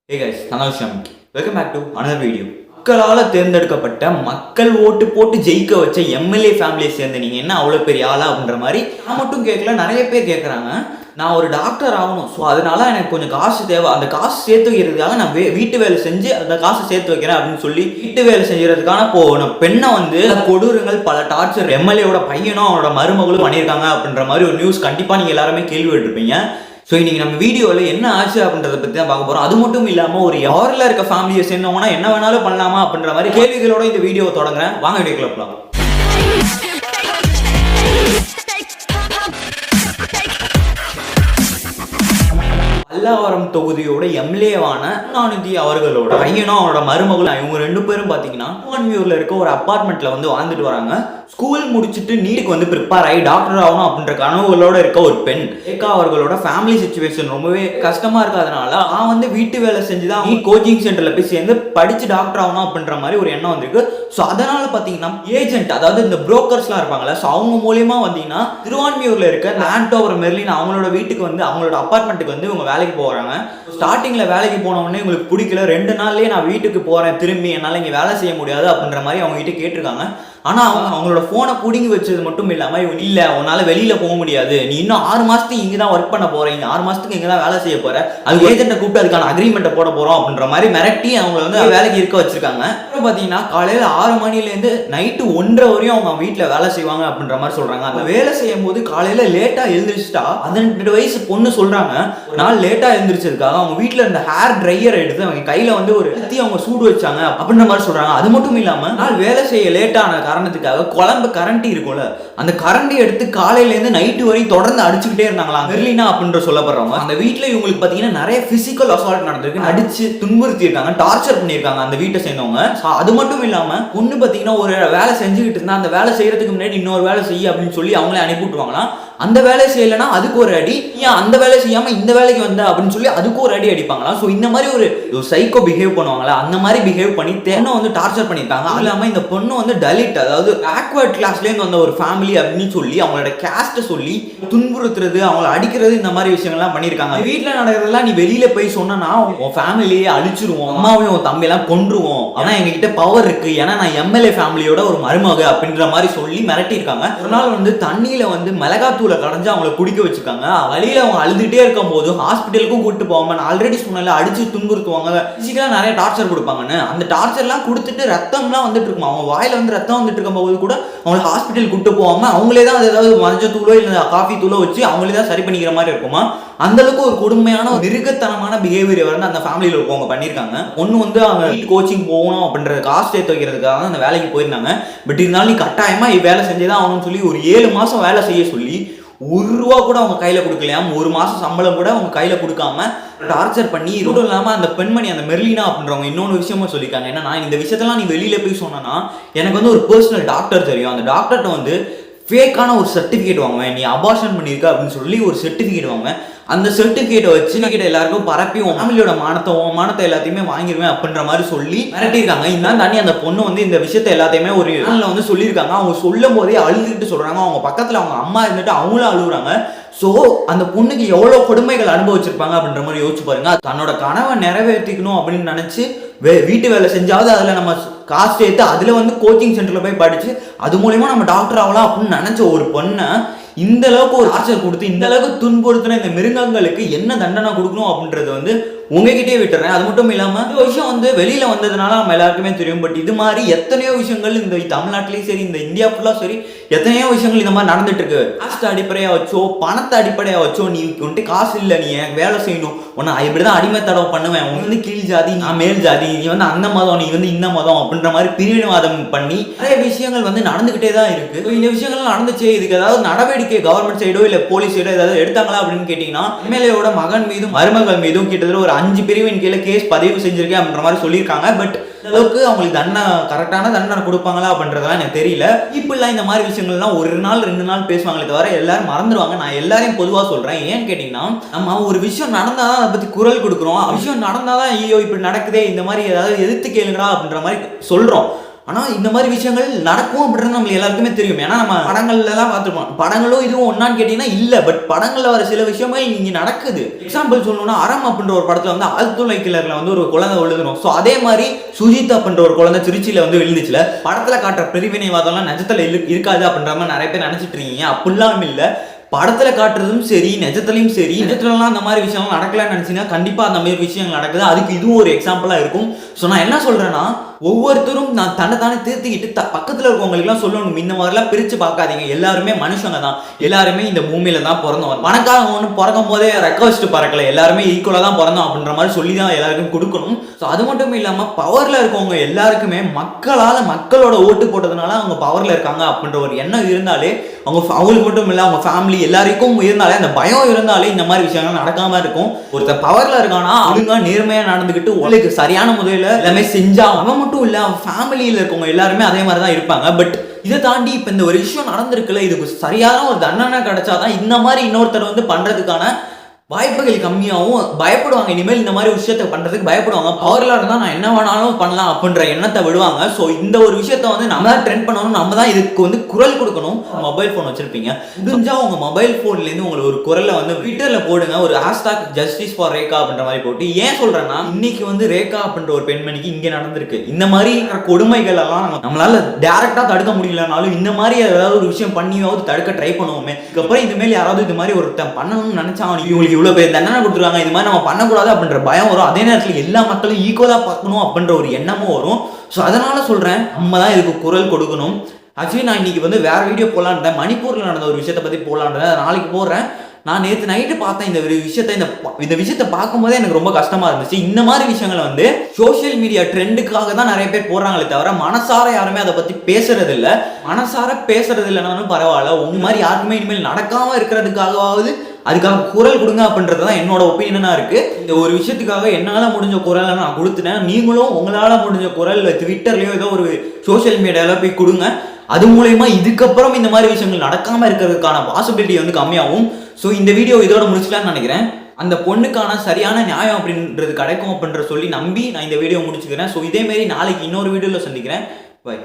Hey guys, Tanasham. Welcome back to another video. மக்களால் தேர்ந்தெடுக்கப்பட்ட மக்கள் ஓட்டு போட்டு ஜெயிக்க வச்ச எம்எல்ஏ ஃபேமிலியை சேர்ந்த நீங்கள் என்ன அவ்வளோ பெரிய ஆளா அப்படின்ற மாதிரி நான் மட்டும் கேட்கல, நிறைய பேர் கேட்குறாங்க. நான் ஒரு டாக்டர் ஆகணும், ஸோ அதனால எனக்கு கொஞ்சம் காசு தேவை, அந்த காசு சேர்த்து வைக்கிறதுக்காக நான் வீட்டு வேலை செஞ்சு அந்த காசு சேர்த்து வைக்கிறேன் அப்படின்னு சொல்லி வீட்டு வேலை செய்யறதுக்கான போன பெண்ணை வந்து கொடூரங்கள் பல டார்ச்சர் எம்எல்ஏவோட பையனும் அவனோட மருமகளும் பண்ணியிருக்காங்க அப்படின்ற மாதிரி ஒரு நியூஸ் கண்டிப்பாக நீங்கள் எல்லாருமே கேள்விப்பட்டிருப்பீங்க. ஸோ இன்றைக்கி நம்ம வீடியோவில் என்ன ஆச்சு அப்படின்றத பற்றி தான் பார்க்க போகிறோம். அது மட்டும் இல்லாமல் ஒரு யாரில் இருக்க ஃபேமிலியை சேர்ந்தவங்கன்னா என்ன வேணாலும் பண்ணலாமா அப்படின்ற மாதிரி கேள்விகளோட இந்த வீடியோவை தொடங்குறேன். வாங்க வீடியோக்குள்ள போகலாம். பல்லாவரம் தொகுதியோட எம்எல்ஏவான கருணாநிதி அவர்களோட பையனும் அவனோட மருமகளும் இவங்க ரெண்டு பேரும் பார்த்தீங்கன்னா திருவான்மியூர்ல இருக்க ஒரு அப்பார்ட்மெண்ட்ல வந்து வாழ்ந்துட்டு வராங்க. ஸ்கூல் முடிச்சுட்டு நீட்டுக்கு வந்து ப்ரிப்பேர் ஆகி டாக்டர் ஆகணும் அப்படின்ற கனவுகளோட இருக்க ஒரு பெண். ஏக்கா அவர்களோட ஃபேமிலி சுச்சுவேஷன் ரொம்பவே கஷ்டமா இருக்காதனால நான் வந்து வீட்டு வேலை செஞ்சுதான் நீட் கோச்சிங் சென்டர்ல போய் சேர்ந்து படிச்சு டாக்டர் ஆகணும் அப்படின்ற மாதிரி ஒரு எண்ணம் வந்திருக்கு. ஸோ அதனால பார்த்தீங்கன்னா ஏஜென்ட், அதாவது இந்த புரோக்கர்ஸ்லாம் இருப்பாங்களா, ஸோ அவங்க மூலியமா வந்தீங்கன்னா திருவான்மியூர்ல இருக்க ஆண்டோவர் மெர்லின் அவங்களோட வீட்டுக்கு வந்து அவங்களோட அப்பார்ட்மெண்ட்டுக்கு வந்து இவங்க வேலைக்கு போகிறாங்க. ஸ்டார்டிங்ல வேலைக்கு போனவொடனே உங்களுக்கு பிடிக்கல, 2 நாள்லயே நான் வீட்டுக்கு போறேன், திரும்பி என்னால் இங்கே வேலை செய்ய முடியாது அப்படின்ற மாதிரி அவங்க கிட்ட கேட்டிருக்காங்க. ஆனால் அவங்களோட ஃபோனை பிடுங்கி வச்சது மட்டும் இல்லாமல் இவங்க இல்லை உன்னால் வெளியில் போக முடியாது, நீ இன்னும் 6 மாதத்துக்கு இங்கே தான் ஒர்க் பண்ண போகிறீங்க, 6 மாதத்துக்கு இங்கே தான் வேலை செய்ய போகிற, அது ஏஜென்ட்டை கூப்பிட்டு அதுக்கான அக்ரிமெண்ட்டை போட போகிறோம் அப்படின்ற மாதிரி மிரட்டி அவங்கள வந்து வேலைக்கு இருக்க வச்சிருக்காங்க. அப்புறம் பார்த்தீங்கன்னா காலையில் 6 மணிலேருந்து நைட்டு 1:30 வரையும் அவங்க வீட்டில் வேலை செய்வாங்க அப்படின்ற மாதிரி சொல்கிறாங்க. அந்த வேலை செய்யும் போது காலையில் லேட்டாக எழுந்திரிச்சிட்டா 18 வயசு பொண்ணு சொல்கிறாங்க, ஒரு நாள் லேட்டாக எழுந்திரிச்சதுக்காக அவங்க வீட்டில் இருந்த ஹேர் ட்ரையர் எடுத்து அவங்க கையில் வந்து ஒரு கத்தி அவங்க சூடு வச்சாங்க அப்படின்ற மாதிரி சொல்கிறாங்க. அது மட்டும் இல்லாமல் நாள் வேலை செய்ய லேட்டான காரணத்துக்காக குழம்பு கரண்டி இருக்கும்ல, அந்த கரண்டி எடுத்து காலையிலேருந்து நைட்டு வரையும் தொடர்ந்து அடிச்சுக்கிட்டே இருந்தாங்களா மெர்லினா அப்படின்ற சொல்லப்படுறவங்க. அந்த வீட்டில் இவங்களுக்கு பார்த்தீங்கன்னா நிறைய பிசிக்கல் அசால்ட் நடந்திருக்கு, அடிச்சு துன்புறுத்தி இருக்காங்க, டார்ச்சர் பண்ணியிருக்காங்க அந்த வீட்டை சேர்ந்தவங்க. அது மட்டும் இல்லாமல் பொண்ணு பார்த்தீங்கன்னா ஒரு வேலை செஞ்சுக்கிட்டு இருந்தா அந்த வேலை செய்யறதுக்கு முன்னாடி இன்னொரு வேலை செய்ய அப்படின்னு சொல்லி அவங்களே அனுப்பி விட்டுருவாங்களாம். அந்த வேலை செய்யலைன்னா அதுக்கு ஒரு அடி, ஏன் அந்த வேலை செய்யாம இந்த வேலைக்கு வந்த அப்படின்னு சொல்லி அதுக்கு ஒரு அடி அடிப்பாங்களாம். ஸோ இந்த மாதிரி ஒரு சைக்கோ பிஹேவ் பண்ணுவாங்களா, அந்த மாதிரி பிஹேவ் பண்ணி தேனை வந்து டார்ச்சர் பண்ணியிருக்காங்க. அது இல்லாமல் இந்த பொண்ணு வந்து டலிட், அதாவது பேக்வர்ட் கிளாஸ்லேருந்து வந்த ஒரு ஃபேமிலி அப்படின்னு சொல்லி அவங்களோட கேஸ்ட்டை சொல்லி துன்புறுத்துறது, அவங்கள அடிக்கிறது, இந்த மாதிரி விஷயங்கள்லாம் பண்ணியிருக்காங்க. வீட்டில் நடக்கிறதெல்லாம் நீ வெளியில போய் சொன்னா உன் ஃபேமிலியே அழிச்சிருவோம், அம்மாவையும் உன் தம்பியெல்லாம் கொன்றுவோம், ஆனால் எங்ககிட்ட பவர் இருக்கு, ஏன்னா நான் எம்எல்ஏ ஃபேமிலியோட ஒரு மருமக அப்படின்ற மாதிரி சொல்லி மிரட்டியிருக்காங்க. ஒரு நாள் வந்து தண்ணியில வந்து மிளகாத்தூள் கடைஞ்சு அவங்களை குடிக்க வச்சிருக்காங்க. வழியில அவங்க அழுதுகிட்டே இருக்கும் போது ஹாஸ்பிட்டலுக்கும் கூட்டு போவாங்க. நான் ஆல்ரெடி சொன்னல அடிச்சு துன்புறுத்துவாங்க, பிசிக்கலா நிறைய டார்ச்சர் கொடுப்பாங்கன்னு. அந்த டார்ச்சர்லாம் கொடுத்துட்டு ரத்தம்லாம் வந்துட்டு இருக்குமா, அவங்க வாயில வந்து ரத்தம் வந்துட்டு இருக்கும் போது கூட அவங்களை ஹாஸ்பிட்டல் கூட்டு போவாம அவங்களே தான் ஏதாவது மஞ்சள் தூளோ இல்லை காஃபி தூளோ வச்சு அவங்களே தான் சரி பண்ணிக்கிற மாதிரி இருக்குமா. அந்த அளவுக்கு ஒரு கொடுமையான மிருகத்தனமான பிஹேவியர் வந்து அந்த ஃபேமிலியில் இருக்கவங்க பண்ணியிருக்காங்க. ஒன்று வந்து அவங்க வீட்டு கோச்சிங் போகணும் அப்படின்றது காசு சேர்த்து வைக்கிறதுக்காக அந்த வேலைக்கு போயிருந்தாங்க. பட் இருந்தாலும் நீ கட்டாயமா வேலை செஞ்சுதான் ஆகணும்னு சொல்லி ஒரு 7 மாதம் வேலை செய்ய சொல்லி 1 ரூபா கூட அவங்க கையில கொடுக்கலையாம். 1 மாசம் சம்பளம் கூட அவங்க கையில கொடுக்காம டார்ச்சர் பண்ணி, இதுவும் இல்லாம அந்த பெண்மணி அந்த மெர்லினா அப்படின்றவங்க இன்னொன்று விஷயமா சொல்லியிருக்காங்க. ஏன்னா இந்த விஷயத்தெல்லாம் நீ வெளியில போய் சொன்னா எனக்கு வந்து ஒரு பர்சனல் டாக்டர் தெரியும், அந்த டாக்டர்கிட்ட வந்து ஃபேக்கான ஒரு சர்டிஃபிகேட் வாங்குவேன், நீ அபார்ஷன் பண்ணியிருக்க அப்படின்னு சொல்லி ஒரு சர்டிஃபிகேட் வாங்குவேன், அந்த சர்டிஃபிகேட்டை வச்சு நான் கிட்ட எல்லாருக்கும் பரப்பி உன் ஃபேமிலியோட மானத்தை எல்லாத்தையுமே வாங்கிடுவேன் அப்படின்ற மாதிரி சொல்லி மிரட்டியிருக்காங்க. இன்னும் தாண்டி அந்த பொண்ணு வந்து இந்த விஷயத்த எல்லாத்தையுமே ஒரு நாளில் வந்து சொல்லியிருக்காங்க. அவங்க சொல்லும் போதே அழுதுகிட்டு சொல்றாங்க, அவங்க பக்கத்தில் அவங்க அம்மா இருந்துட்டு அவங்களும் அழுகுறாங்க. ஸோ அந்த பொண்ணுக்கு எவ்வளோ கொடுமைகள் அனுபவிச்சிருப்பாங்க அப்படின்ற மாதிரி யோசிச்சு பாருங்க. தன்னோட கனவை நிறைவேற்றிக்கணும் அப்படின்னு நினச்சி வீட்டு வேலை செஞ்சாவது அதில் நம்ம காசு சேர்த்து அதில் வந்து கோச்சிங் சென்டரில் போய் படித்து அது மூலயமா நம்ம டாக்டர் ஆகலாம் அப்படின்னு நினச்ச ஒரு பொண்ணை இந்த அளவுக்கு ஒரு டார்ச்சர் கொடுத்து இந்த அளவுக்கு துன்புறுத்தின இந்த மிருகங்களுக்கு என்ன தண்டனை கொடுக்கணும் அப்படின்றது வந்து உங்ககிட்டே விட்டுறேன். அது மட்டும் இல்லாமல் இந்த விஷயம் வந்து வெளியில் வந்ததுனால நம்ம எல்லாருக்குமே தெரியும். பட் இது மாதிரி எத்தனையோ விஷயங்கள் இந்த தமிழ்நாட்டிலையும் சரி இந்த இந்தியா ஃபுல்லாக சரி எத்தனையோ விஷயங்கள் இந்த மாதிரி நடந்துட்டு இருக்கு. காசு அடிப்படையாக வச்சோ பணத்தை அடிப்படையாக வச்சோ நீ வந்துட்டு காசு இல்லை, நீ எனக்கு வேலை செய்யணும், உன்னை இப்படிதான் அடிமைத்தடவை பண்ணுவேன், உன் வந்து கீழ் ஜாதி நான் மேல் ஜாதி, நீ வந்து அந்த மதம் நீ வந்து இந்த மதம் அப்படின்ற மாதிரி பிரிவினைவாதம் பண்ணி நிறைய விஷயங்கள் வந்து நடந்துகிட்டே தான் இருக்கு. இந்த விஷயங்கள் நடந்துச்சு, இதுக்கு ஏதாவது நடவடிக்கை கவர்மெண்ட் சைடோ இல்லை போலீஸ் சைடோ ஏதாவது எடுத்தாங்களா அப்படின்னு கேட்டீங்கன்னா எம்எல்ஏவோட மகன் மீதும் மருமகள் மீதும் கிட்டத்தட்ட ஒரு 5 பிரிவின் கீழே கேஸ் பதிவு செஞ்சிருக்கேன் அப்படின்ற மாதிரி சொல்லியிருக்காங்க. பட் அளவுக்கு அவங்களுக்கு கரெக்டான தண்டனை கொடுப்பாங்களா அப்படின்றதெல்லாம் எனக்கு தெரியல. இப்படிலாம் இந்த மாதிரி விஷயங்கள்லாம் 1 நாள் 2 நாள் பேசுவாங்களே தவிர எல்லாரும் மறந்துடுவாங்க. நான் எல்லாரையும் பொதுவாக சொல்றேன். ஏன்னு கேட்டீங்கன்னா நம்ம ஒரு விஷயம் நடந்தாதான் அதை பத்தி குரல் கொடுக்குறோம், விஷயம் நடந்தாதான் ஐயோ இப்படி நடக்குதே இந்த மாதிரி ஏதாவது எதிர்த்து கேளுங்கடா அப்படின்ற மாதிரி சொல்றோம். ஆனால் இந்த மாதிரி விஷயங்கள் நடக்கும் அப்படின்றது நம்மளுக்கு எல்லாருக்குமே தெரியும். ஏன்னா நம்ம படங்கள்லாம் பார்த்துருப்போம். படங்களும் இதுவும் ஒன்னான்னு கேட்டீங்கன்னா இல்லை, பட் படங்களில் வர சில விஷயமே இங்கே நடக்குது. எக்ஸாம்பிள் சொல்லணும்னா அறம் அப்படின்ற ஒரு படத்தில் வந்து ஆழ்துளை கிணறுல வந்து ஒரு குழந்தை விழுதுரும். ஸோ அதே மாதிரி சுஜித் அப்படின்ற ஒரு குழந்தை திருச்சியில் வந்து விழுந்துச்சுல, படத்தில் காட்டுற பிரிவினைவாதம்லாம் நிஜத்தில் இருக்காது அப்படின்ற மாதிரி நிறைய பேர் நினச்சிட்டு இருக்கீங்க. அப்படிலாம் இல்லை. படத்துல காட்டுறதும் சரி, நிஜத்துலையும் சரி, நிஜத்துலலாம் அந்த மாதிரி விஷயங்கள் நடக்கலன்னு நினைச்சீங்கன்னா கண்டிப்பா அந்த மாதிரி விஷயங்கள் நடக்குது. அதுக்கு இதுவும் ஒரு எக்ஸாம்பிளா இருக்கும். ஸோ நான் என்ன சொல்றேன்னா, ஒவ்வொருத்தரும் நான் தன்னை தீர்த்திக்கிட்டு பக்கத்துல இருக்கவங்களுக்குலாம் சொல்லணும், இந்த மாதிரிலாம் பிரிச்சு பார்க்காதீங்க, எல்லாருமே மனுஷங்க தான், எல்லாருமே இந்த பூமியில தான் பிறந்தோம். பணக்காரங்க ஒன்று பிறக்கும் போதே ரெக்வஸ்ட் பறக்கல, எல்லாருமே ஈக்குவலா தான் பிறந்தோம் அப்படின்ற மாதிரி சொல்லி தான் எல்லாருக்கும் கொடுக்கணும். ஸோ அது மட்டும் இல்லாம பவர்ல இருக்கவங்க எல்லாருக்குமே மக்களோட ஓட்டு போட்டதுனால அவங்க பவர்ல இருக்காங்க அப்படின்ற ஒரு எண்ணம் இருந்தாலே, அவங்களுக்கு மட்டும் இல்லை, அவங்க ஃபேமிலி எல்லாருக்கும் இருந்தாலே, அந்த பயம் இருந்தாலே இந்த மாதிரி விஷயங்கள் நடக்காம இருக்கும். ஒருத்தர் பவர்ல இருக்கானா ஒழுங்கா நேர்மையா நடந்துக்கிட்டு உங்களுக்கு சரியான முறையில் எல்லாமே செஞ்சா அவன் மட்டும் இல்ல, அவன் ஃபேமிலியில இருக்கவங்க எல்லாருமே அதே மாதிரி தான் இருப்பாங்க. பட் இதை தாண்டி இப்ப இந்த ஒரு விஷயம் நடந்திருக்குல்ல, இதுக்கு சரியான ஒரு தண்டனை கிடைச்சாதான் இந்த மாதிரி இன்னொருத்தர் வந்து பண்றதுக்கான வாய்ப்புகள் கம்மியாகவும் பயப்படுவாங்க. இனிமேல் இந்த மாதிரி விஷயத்தை பண்றதுக்கு பயப்படுவாங்க. பவர்ல இருந்தா நான் என்ன வேணாலும் பண்ணலாம் அப்படின்ற எண்ணத்தை விடுவாங்க. ஸோ இந்த ஒரு விஷயத்த வந்து நம்ம தான் ட்ரெண்ட் பண்ணணும், நம்ம தான் இதுக்கு வந்து குரல் கொடுக்கணும். மொபைல் ஃபோன் வச்சிருப்பீங்க, முடிஞ்சா உங்க மொபைல் ஃபோன்ல இருந்து உங்களுக்கு ஒரு குரலை வந்து ட்விட்டர்ல போடுங்க, ஒரு ஹேஷ்டாக் ஜஸ்டிஸ் ஃபார் ரேகா அப்படின்ற மாதிரி போட்டு. ஏன் சொல்றேன்னா, இன்னைக்கு வந்து ரேகா அப்படின்ற ஒரு பெண்மணிக்கு இங்க நடந்திருக்கு. இந்த மாதிரி கொடுமைகள் எல்லாம் நம்மளால டைரக்டா தடுக்க முடியலனாலும் இந்த மாதிரி ஏதாவது ஒரு விஷயம் பண்ணியாவது தடுக்க ட்ரை பண்ணுவோமே. இதுக்கப்புறம் இதுமேல் யாராவது இது மாதிரி ஒருத்தன் பண்ணணும்னு நினைச்சாங்க, இவங்களுக்கு இவ்வளவு பேர் தண்டனை கொடுத்துருவாங்க, இது மாதிரி நம்ம பண்ணக்கூடாது அப்படின்ற பயம் வரும். அதே நேரத்தில் எல்லா மக்களும் ஈக்குவலா பார்க்கணும் அப்படின்ற ஒரு எண்ணமும் வரும். ஸோ அதனால சொல்றேன், நம்ம தான் இதுக்கு குரல் கொடுக்கணும். ஆக்சுவலி நான் இன்னைக்கு வந்து வேற வீடியோ போலான்னு இருந்தேன், மணிப்பூர்ல நடந்த ஒரு விஷயத்தை பத்தி போலான்னு இருந்தேன், நாளைக்கு போடுறேன். நான் நேற்று நைட்டு பார்த்தேன் இந்த விஷயத்தை பார்க்கும்போதே எனக்கு ரொம்ப கஷ்டமா இருந்துச்சு. இந்த மாதிரி விஷயங்களை வந்து சோசியல் மீடியா ட்ரெண்டுக்காக தான் நிறைய பேர் போடுறாங்களே தவிர மனசார யாருமே அதை பத்தி பேசுறது இல்லை. மனசார பேசுறது இல்லைனாலும் பரவாயில்ல, உங்க மாதிரி யாருக்குமே இனிமேல் நடக்காம இருக்கிறதுக்காகவாவது அதுக்காக குரல் கொடுங்க அப்படின்றது தான் என்னோட ஒப்பீனியனா இருக்கு. இந்த ஒரு விஷயத்துக்காக என்னால முடிஞ்ச குரலை நான் கொடுத்துட்டேன். நீங்களும் உங்களால முடிஞ்ச குரல் ட்விட்டர்லயோ ஏதோ ஒரு சோசியல் மீடியால போய் கொடுங்க. அது மூலயமா இதுக்கப்புறம் இந்த மாதிரி விஷயங்கள் நடக்காம இருக்கிறதுக்கான பாசிபிலிட்டி வந்து கம்மியாகும். ஸோ இந்த வீடியோ இதோட முடிச்சுக்கலாம்னு நினைக்கிறேன். அந்த பொண்ணுக்கான சரியான நியாயம் அப்படின்றது கிடைக்கும் அப்படின்ற சொல்லி நம்பி நான் இந்த வீடியோ முடிச்சுக்கிறேன். ஸோ இதே மாதிரி நாளைக்கு இன்னொரு வீடியோவில் சந்திக்கிறேன். பை.